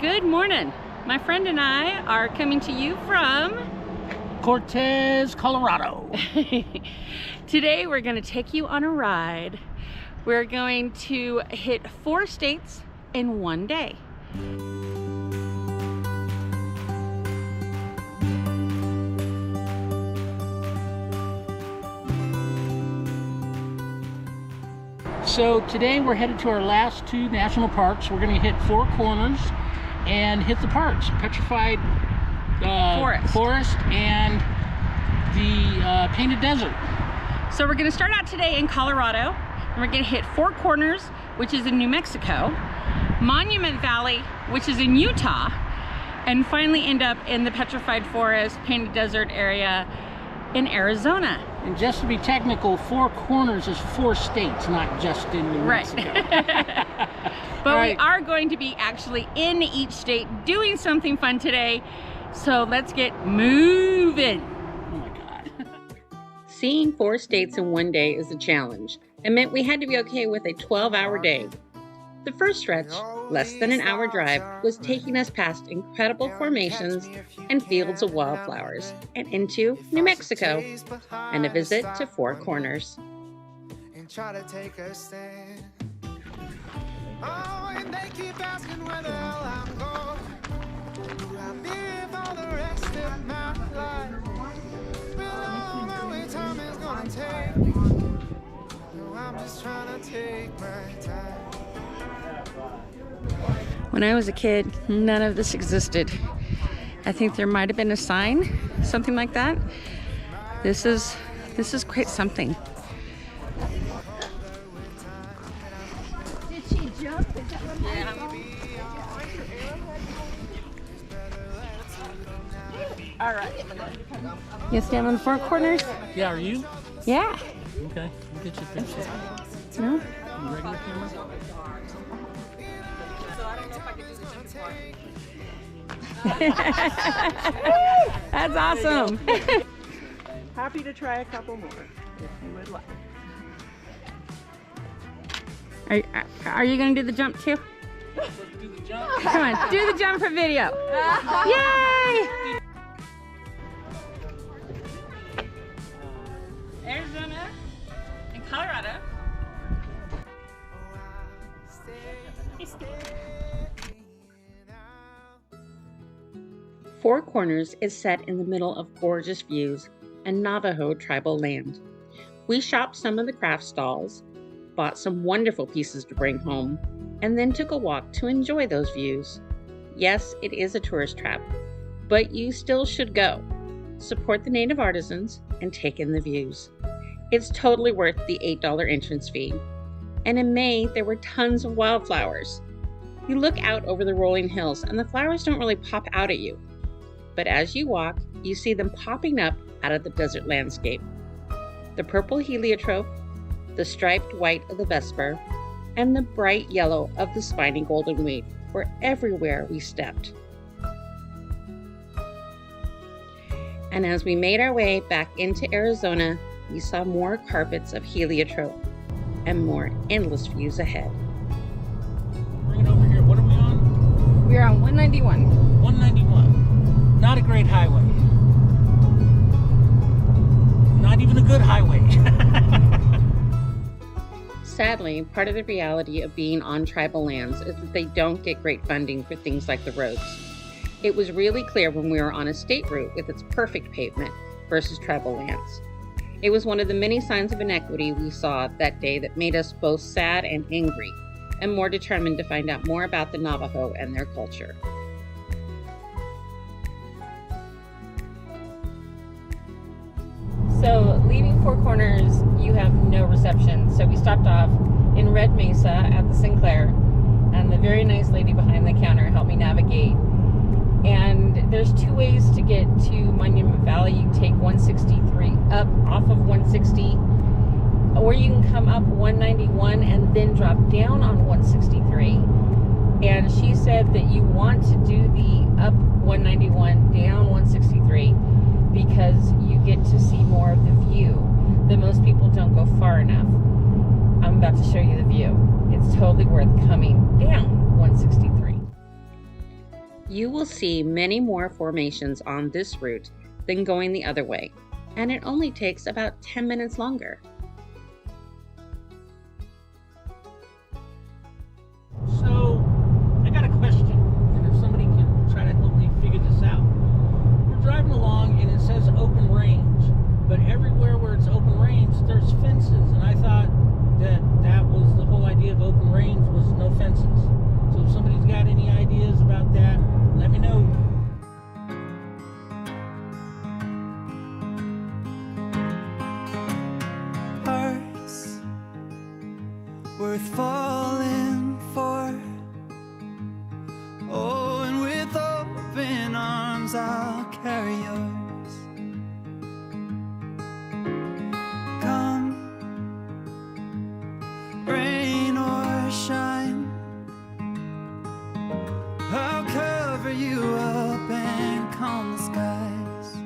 Good morning. My friend and I are coming to you from Cortez, Colorado. Today we're going to take you on a ride. We're going to hit 4 states in one day. So today we're headed to our last 2 national parks. We're going to hit 4 corners and hit the parks: Petrified Forest and the Painted Desert. So we're going to start out today in Colorado, and we're going to hit 4 corners, which is in New Mexico, Monument Valley, which is in Utah, and finally end up in the Petrified Forest, Painted Desert area in Arizona. And just to be technical, 4 corners is 4 states, not just in New Mexico. But we are going to be actually in each state doing something fun today. So let's get moving. Oh my God. Seeing 4 states in one day is a challenge. It meant we had to be okay with a 12-hour day. The first stretch, less than an hour drive, was taking us past incredible formations and fields of wildflowers and into New Mexico and a visit to 4 corners. Oh, and they keep asking where the hell I'm going. Do I live all the rest of my life? Well, I don't know what time it's gonna take. No, I'm just trying to take my time. When I was a kid, none of this existed. I think there might have been a sign, something like that. This is quite something. Did she jump? Is that what All right. You stand on the 4 corners? Yeah, are you? Yeah. Okay, we'll get you a picture. No? You regular camera? That's awesome. Happy to try a couple more if you would like. Are you going to do the jump too? Let's do the jump. Come on, do the jump for video. Yay! Arizona and Colorado. Four Corners is set in the middle of gorgeous views and Navajo tribal land. We shopped some of the craft stalls, bought some wonderful pieces to bring home, and then took a walk to enjoy those views. Yes, it is a tourist trap, but you still should go. Support the native artisans and take in the views. It's totally worth the $8 entrance fee. And in May, there were tons of wildflowers. You look out over the rolling hills and the flowers don't really pop out at you. But as you walk, you see them popping up out of the desert landscape. The purple heliotrope, the striped white of the vesper, and the bright yellow of the spiny goldenweed were everywhere we stepped. And as we made our way back into Arizona, we saw more carpets of heliotrope and more endless views ahead. Bring it over here. What are we on? We're on 191. 191. Not a great highway. Not even a good highway. Sadly, part of the reality of being on tribal lands is that they don't get great funding for things like the roads. It was really clear when we were on a state route with its perfect pavement versus tribal lands. It was one of the many signs of inequity we saw that day that made us both sad and angry, and more determined to find out more about the Navajo and their culture. So, leaving Four Corners, you have no reception. So we stopped off in Red Mesa at the Sinclair, and the very nice lady behind the counter helped me navigate. And there's 2 ways to get to Monument Valley. You can take 163 up off of 160, or you can come up 191 and then drop down on 163. And she said that you want to do the up 191, down 163, because you get to see more of the view. That most people don't go far enough. I'm about to show you the view. It's totally worth coming down 163. You will see many more formations on this route than going the other way, and it only takes about 10 minutes longer. So, I got a question, and if somebody can try to help me figure this out. We're driving along and it says open range, but everywhere where it's open range, there's fences, and I thought that was the whole idea of open range was no fences. So if somebody's got any ideas about that, let me know. Hearts worth falling for. Oh, and with open arms I'll carry yours. Come, rain or shine, I'll cover you up and calm the skies.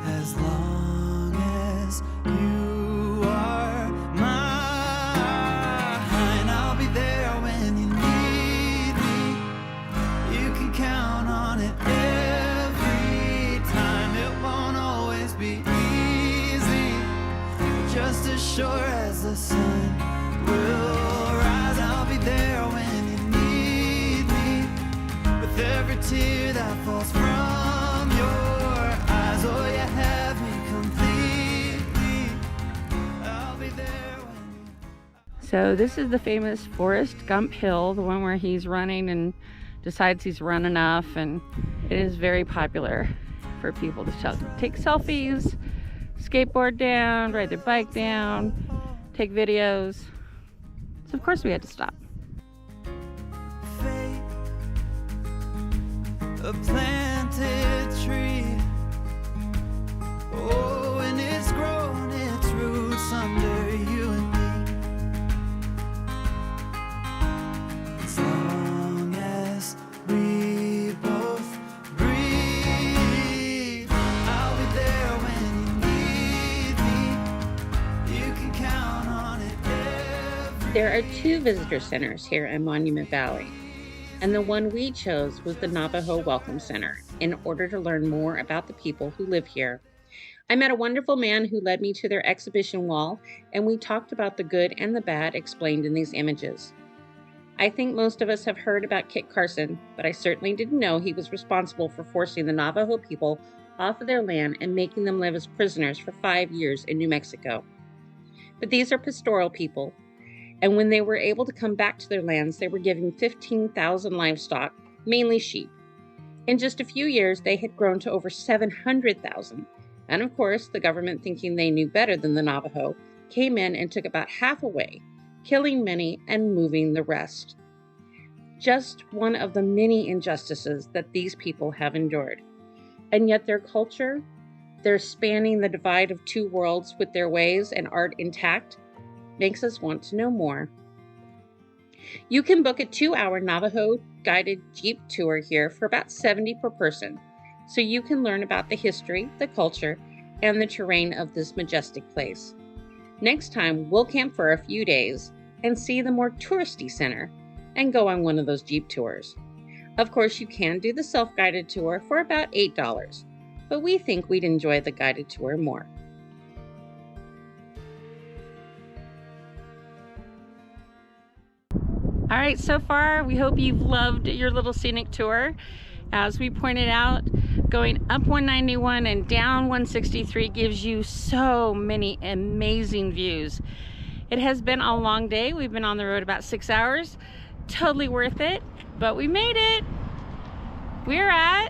As long as you are mine, I'll be there when you need me. You can count on it every time. It won't always be easy, just as sure as the sun will rise. I'll be there when you need me, with every tear that falls from your eyes. Oh, you have me completely. I'll be there when you... So this is the famous Forrest Gump Hill, the one where he's running and decides he's run enough, and it is very popular for people to take selfies, skateboard down, ride their bike down, take videos. So of course we had to stop. Fate, a planted tree. Oh, and it's grown its roots under you and me. As long as we both breathe, I'll be there when you need me. You can count on it every... There are two visitor centers here in Monument Valley, and the one we chose was the Navajo Welcome Center in order to learn more about the people who live here. I met a wonderful man who led me to their exhibition wall, and we talked about the good and the bad explained in these images. I think most of us have heard about Kit Carson, but I certainly didn't know he was responsible for forcing the Navajo people off of their land and making them live as prisoners for 5 years in New Mexico. But these are pastoral people, and when they were able to come back to their lands, they were given 15,000 livestock, mainly sheep. In just a few years, they had grown to over 700,000. And of course, the government, thinking they knew better than the Navajo, came in and took about half away, killing many and moving the rest. Just one of the many injustices that these people have endured. And yet their culture, their spanning the divide of two worlds with their ways and art intact, makes us want to know more. You can book a 2-hour Navajo guided Jeep tour here for about $70 per person, so you can learn about the history, the culture, and the terrain of this majestic place. Next time, we'll camp for a few days and see the more touristy center and go on one of those Jeep tours. Of course, you can do the self-guided tour for about $8, but we think we'd enjoy the guided tour more. All right, so far, we hope you've loved your little scenic tour. As we pointed out, going up 191 and down 163 gives you so many amazing views. It has been a long day. We've been on the road about 6 hours. Totally worth it, but we made it. We're at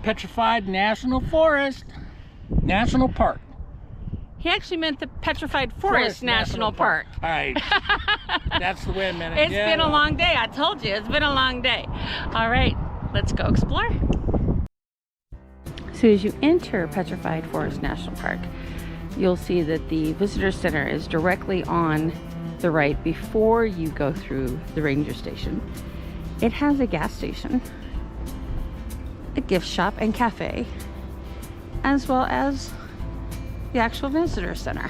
Petrified National Forest, National Park. He actually meant the Petrified Forest National Park. All right, that's the way I meant it. It's been a long day. I told you, it's been a long day. All right, let's go explore. So as you enter Petrified Forest National Park, you'll see that the visitor center is directly on the right before you go through the ranger station. It has a gas station, a gift shop and cafe, as well as the actual visitor center.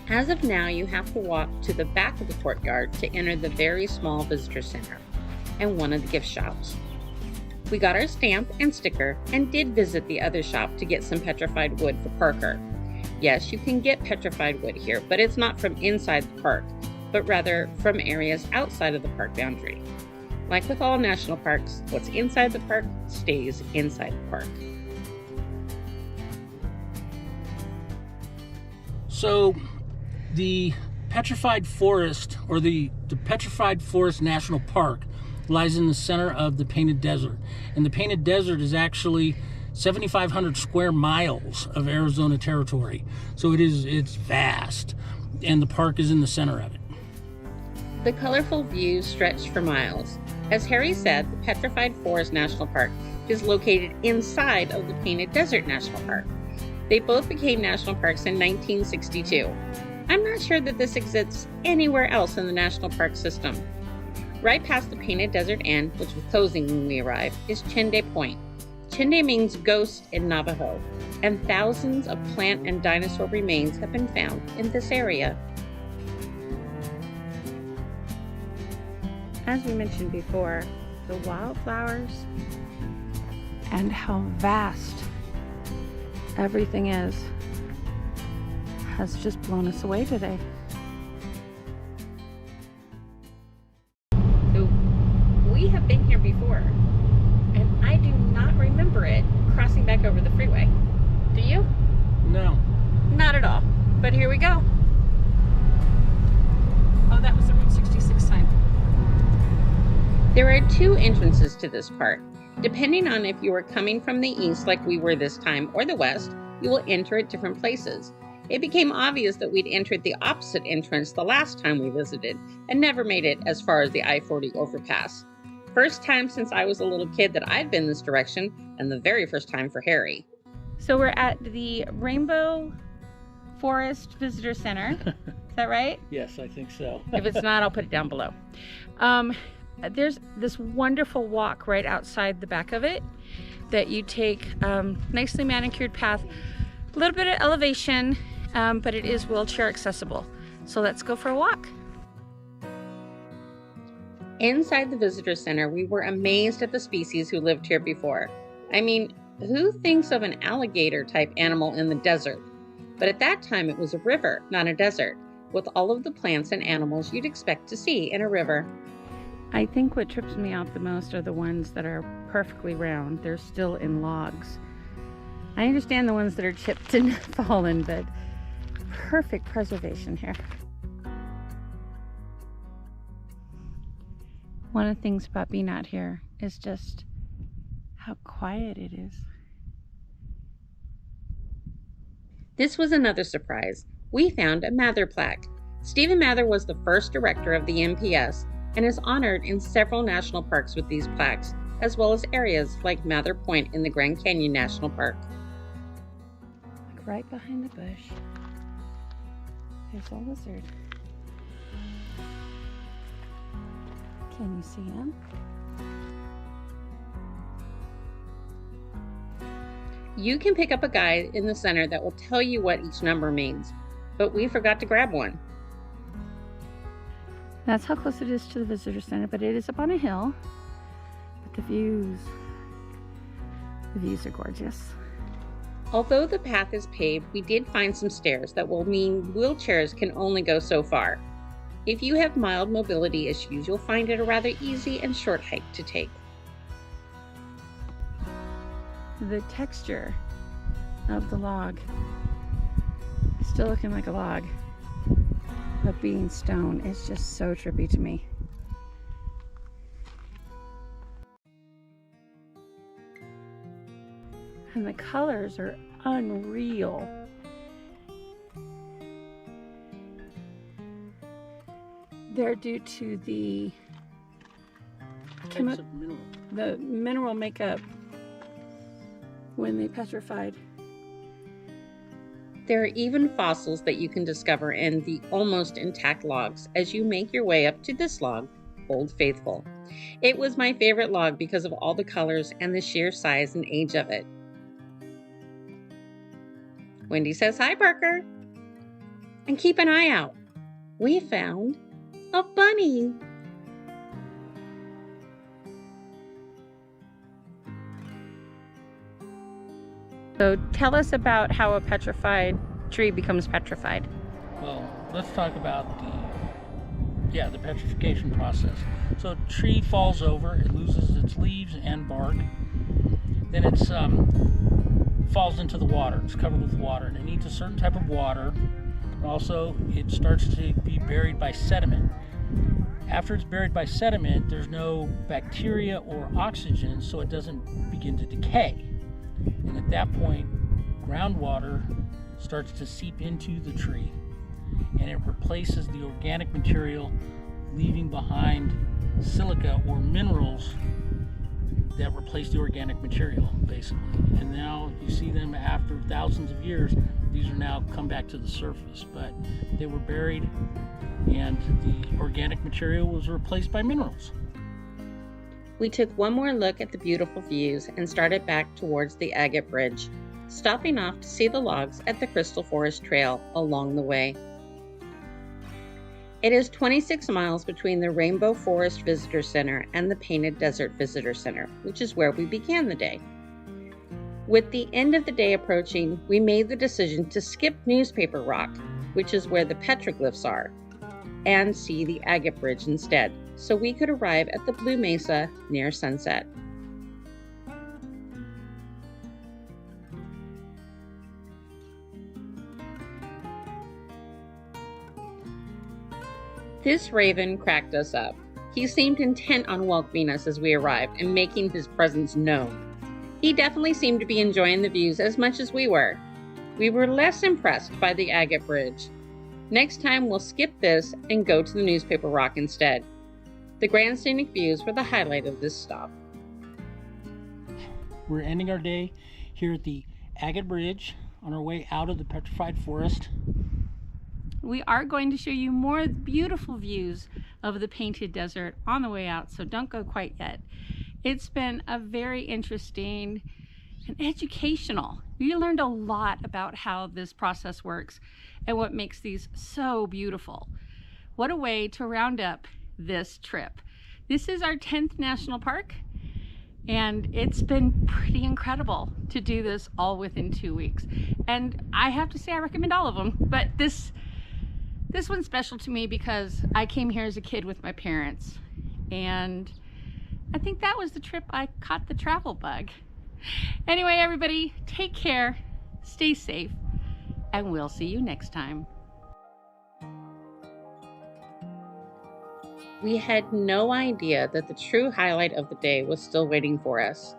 As of now, you have to walk to the back of the courtyard to enter the very small visitor center and one of the gift shops. We got our stamp and sticker and did visit the other shop to get some petrified wood for Parker. Yes, you can get petrified wood here, but it's not from inside the park, but rather from areas outside of the park boundary. Like with all national parks, what's inside the park stays inside the park. So the Petrified Forest, or the Petrified Forest National Park, lies in the center of the Painted Desert. And the Painted Desert is actually 7,500 square miles of Arizona territory. So it's vast, and the park is in the center of it. The colorful views stretch for miles. As Harry said, the Petrified Forest National Park is located inside of the Painted Desert National Park. They both became national parks in 1962. I'm not sure that this exists anywhere else in the national park system. Right past the Painted Desert Inn, which was closing when we arrived, is Chende Point. Chende means ghost in Navajo, and thousands of plant and dinosaur remains have been found in this area. As we mentioned before, the wildflowers and how vast everything is has just blown us away today. So we have been here before, and I do not remember it crossing back over the freeway. Do you? No. Not at all. But here we go. Oh, that was the Route 66 sign. There are two entrances to this park. Depending on if you are coming from the east like we were this time or the west, you will enter at different places. It became obvious that we'd entered the opposite entrance the last time we visited and never made it as far as the I-40 overpass. First time since I was a little kid that I've been this direction, and the very first time for Harry. So we're at the Rainbow Forest Visitor Center. Is that right? Yes, I think so. If it's not, I'll put it down below. There's this wonderful walk right outside the back of it that you take, nicely manicured path, a little bit of elevation, but it is wheelchair accessible. So let's go for a walk. Inside the visitor center, we were amazed at the species who lived here before. I mean, who thinks of an alligator type animal in the desert? But at that time it was a river, not a desert, with all of the plants and animals you'd expect to see in a river. I think what trips me out the most are the ones that are perfectly round. They're still in logs. I understand the ones that are chipped and fallen, but perfect preservation here. One of the things about being out here is just how quiet it is. This was another surprise. We found a Mather plaque. Stephen Mather was the first director of the NPS and is honored in several national parks with these plaques, as well as areas like Mather Point in the Grand Canyon National Park. Like right behind the bush, there's a lizard. Can you see him? You can pick up a guide in the center that will tell you what each number means, but we forgot to grab one. That's how close it is to the visitor center, but it is up on a hill. But the views are gorgeous. Although the path is paved, we did find some stairs that will mean wheelchairs can only go so far. If you have mild mobility issues, you'll find it a rather easy and short hike to take. The texture of the log is still looking like a log, but being stone is just so trippy to me. And the colors are unreal. They're due to the mineral makeup when they petrified. There are even fossils that you can discover in the almost intact logs as you make your way up to this log, Old Faithful. It was my favorite log because of all the colors and the sheer size and age of it. Wendy says, "Hi, Parker." And keep an eye out. We found a bunny. So tell us about how a petrified tree becomes petrified. Well, let's talk about the petrification process. So a tree falls over, it loses its leaves and bark, then it falls into the water. It's covered with water, and it needs a certain type of water. Also, it starts to be buried by sediment. After it's buried by sediment, there's no bacteria or oxygen, so it doesn't begin to decay. And at that point, groundwater starts to seep into the tree, and it replaces the organic material, leaving behind silica or minerals that replace the organic material, basically. And now you see them after thousands of years, these are now come back to the surface, but they were buried and the organic material was replaced by minerals. We took one more look at the beautiful views and started back towards the Agate Bridge, stopping off to see the logs at the Crystal Forest Trail along the way. It is 26 miles between the Rainbow Forest Visitor Center and the Painted Desert Visitor Center, which is where we began the day. With the end of the day approaching, we made the decision to skip Newspaper Rock, which is where the petroglyphs are, and see the Agate Bridge instead, so we could arrive at the Blue Mesa near sunset. This raven cracked us up. He seemed intent on welcoming us as we arrived and making his presence known. He definitely seemed to be enjoying the views as much as we were. We were less impressed by the Agate Bridge. Next time we'll skip this and go to the Newspaper Rock instead. The grand scenic views were the highlight of this stop. We're ending our day here at the Agate Bridge on our way out of the Petrified Forest. We are going to show you more beautiful views of the Painted Desert on the way out, so don't go quite yet. It's been a very interesting and educational. We learned a lot about how this process works and what makes these so beautiful. What a way to round up this trip. This is our 10th national park, and it's been pretty incredible to do this all within 2 weeks. And I have to say I recommend all of them, but this one's special to me because I came here as a kid with my parents, and I think that was the trip I caught the travel bug. Anyway, everybody, take care, stay safe, and we'll see you next time. We had no idea that the true highlight of the day was still waiting for us.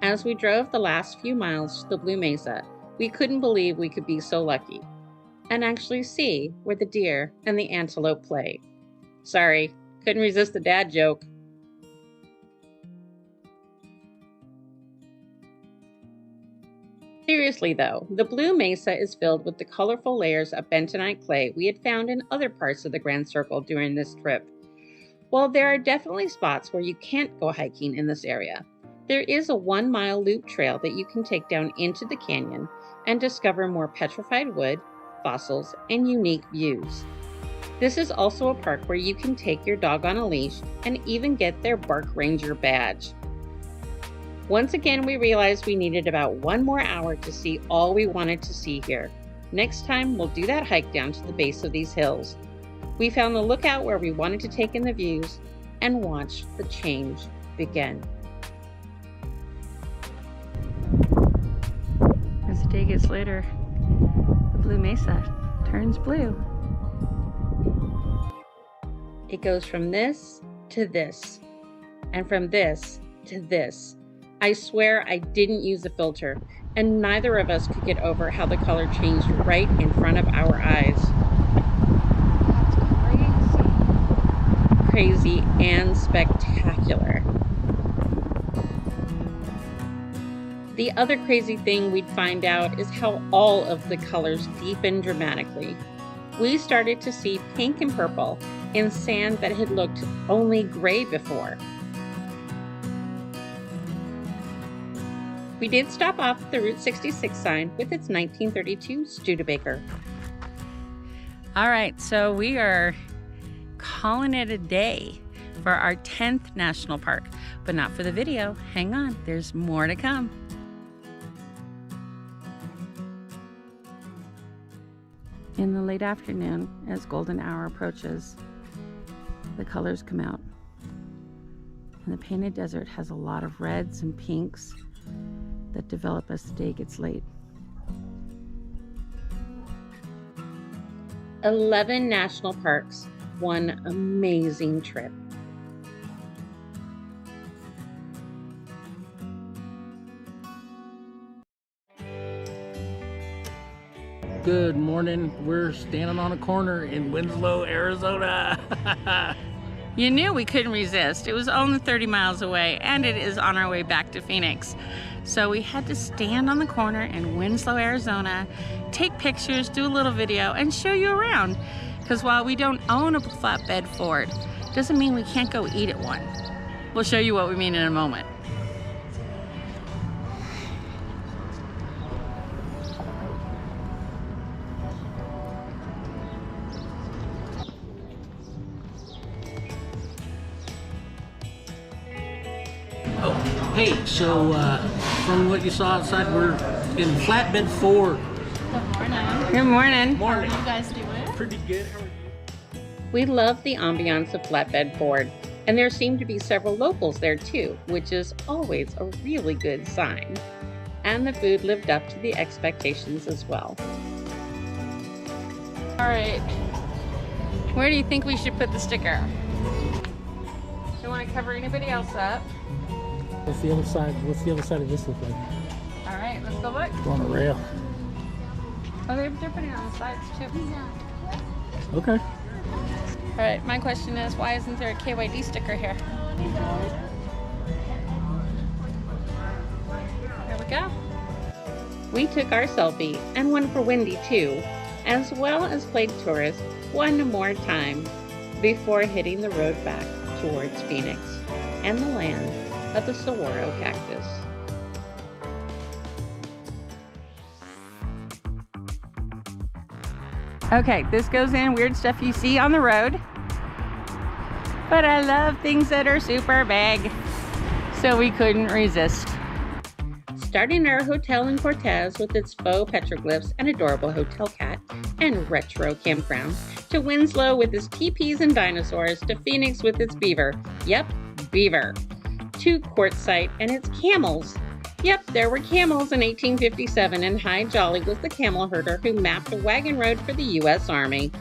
As we drove the last few miles to the Blue Mesa, we couldn't believe we could be so lucky and actually see where the deer and the antelope play. Sorry, couldn't resist the dad joke. Seriously though, the Blue Mesa is filled with the colorful layers of bentonite clay we had found in other parts of the Grand Circle during this trip. While there are definitely spots where you can't go hiking in this area, there is a 1-mile loop trail that you can take down into the canyon and discover more petrified wood, fossils, and unique views. This is also a park where you can take your dog on a leash and even get their Bark Ranger badge. Once again, we realized we needed about 1 more hour to see all we wanted to see here. Next time, we'll do that hike down to the base of these hills. We found the lookout where we wanted to take in the views and watch the change begin. As the day gets later, the Blue Mesa turns blue. It goes from this to this, and from this to this. I swear I didn't use a filter, and neither of us could get over how the color changed right in front of our eyes. That's Crazy and spectacular. The other crazy thing we'd find out is how all of the colors deepen dramatically. We started to see pink and purple in sand that had looked only gray before. We did stop off at the Route 66 sign with its 1932 Studebaker. All right, so we are calling it a day for our 10th national park, but not for the video. Hang on, there's more to come. In the late afternoon, as golden hour approaches, the colors come out. And the painted desert has a lot of reds and pinks that develop as the day gets late. 11 national parks, one amazing trip. Good morning. We're standing on a corner in Winslow, Arizona. You knew we couldn't resist. It was only 30 miles away, and it is on our way back to Phoenix. So we had to stand on the corner in Winslow, Arizona, take pictures, do a little video, and show you around. Because while we don't own a flatbed Ford, doesn't mean we can't go eat at one. We'll show you what we mean in a moment. Oh, hey, so from what you saw outside, we're in flatbed Ford. Good morning. Morning. How are you guys doing? Pretty good. How are you? We love the ambiance of Flatbed Ford, and there seem to be several locals there too, which is always a really good sign. And the food lived up to the expectations as well. All right. Where do you think we should put the sticker? Do you want to cover anybody else up? What's the other side? What's the other side of this look like? All right, let's go look. We're on a rail. Oh, they're putting it on the sides too. Okay. All right, my question is, why isn't there a KYD sticker here? There we go. We took our selfie, and one for Wendy too, as well as played tourist one more time before hitting the road back towards Phoenix and the land of the saguaro cactus. Okay, this goes in weird stuff you see on the road, but I love things that are super big, so we couldn't resist. Starting our hotel in Cortez with its faux petroglyphs and adorable hotel cat and retro campground, to Winslow with its teepees and dinosaurs, to Phoenix with its beaver. Yep, beaver. To Quartzsite and its camels. Yep, there were camels in 1857, and High Jolly was the camel herder who mapped a wagon road for the U.S. Army.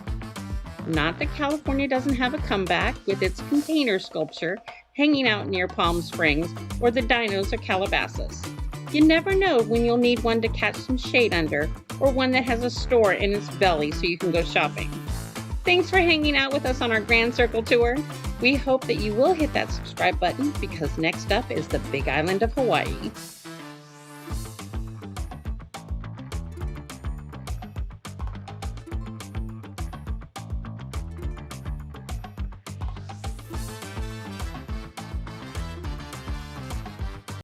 Not that California doesn't have a comeback with its container sculpture hanging out near Palm Springs or the dinos of Calabasas. You never know when you'll need one to catch some shade under, or one that has a store in its belly so you can go shopping. Thanks for hanging out with us on our Grand Circle tour. We hope that you will hit that subscribe button, because next up is the Big Island of Hawaii.